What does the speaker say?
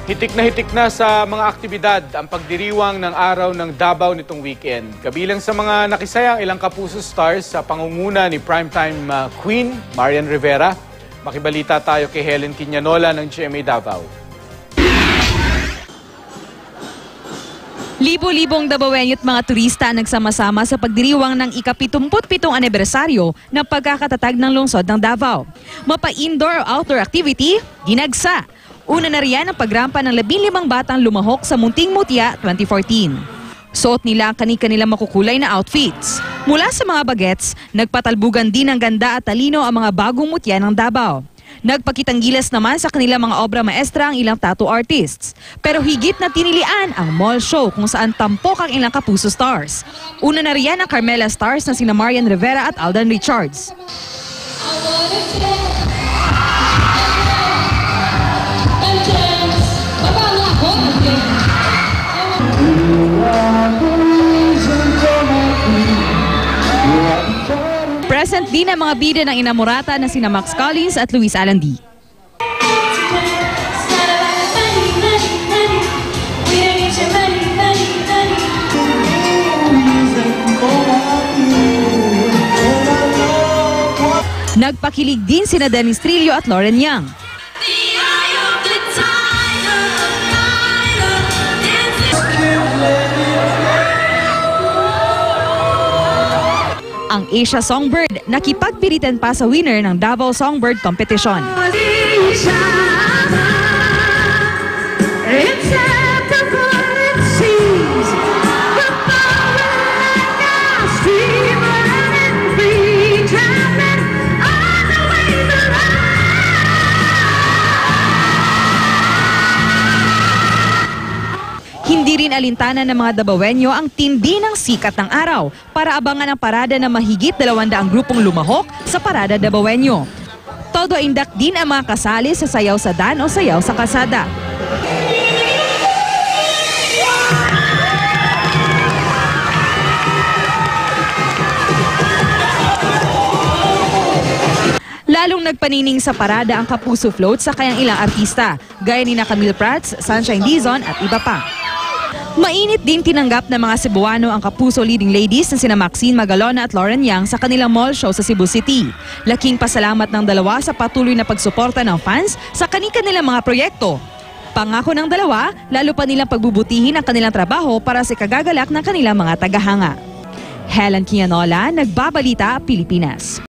Hitik na sa mga aktibidad ang pagdiriwang ng araw ng Davao nitong weekend. Kabilang sa mga nakisayang ilang Kapuso stars sa pangunguna ni primetime Queen Marian Rivera. Makibalita tayo kay Helen Quiñanola ng GMA Davao. Libo-libong Davaoenyo at mga turista ang nagsama-sama sa pagdiriwang ng ika-77 anibersaryo ng pagkakatatag ng lungsod ng Davao. Mapa-indoor o outdoor activity, ginagsa. Una na riyan ang pagrampa ng 15 batang lumahok sa Munting Mutya 2014. Suot nila ang kani-kanilang makukulay na outfits. Mula sa mga bagets, nagpatalbugan din ng ganda at talino ang mga bagong mutya ng Davao. Nagpakitang gilas naman sa kanilang mga obra maestra ang ilang tattoo artists. Pero higit na tinilian ang mall show kung saan tampok ang ilang Kapuso stars. Una na riyan ang Carmela stars na sina Marian Rivera at Alden Richards. Present din ang mga bida ng inamorata na sina Max Collins at Luis Alandi. Nagpakilig din sina Dennis Trillo at Lauren Yang. Ang Asia Songbird nakipagpiritan pa sa winner ng Davao Songbird Competition. Hindi rin alintana ng mga Davaoenyo ang tindi ng sikat ng araw para abangan ang parada ng mahigit 200 grupong lumahok sa Parada Davaoenyo. Todo indak din ang mga kasali sa sayaw sa daan o sayaw sa kalsada. Lalong nagpanining sa parada ang Kapuso Float sa kayang ilang artista, gaya ni Camille Prats, Sunshine Dizon at iba pa. Mainit din tinanggap ng mga Cebuano ang Kapuso leading ladies na sina Maxine Magalona at Lauren Yang sa kanilang mall show sa Cebu City. Laking pasalamat ng dalawa sa patuloy na pagsuporta ng fans sa kanilang mga proyekto. Pangako ng dalawa, lalo pa nilang pagbubutihin ang kanilang trabaho para sa kagagalak ng kanilang mga tagahanga. Helen Quiñanola, Nagbabalita, Pilipinas.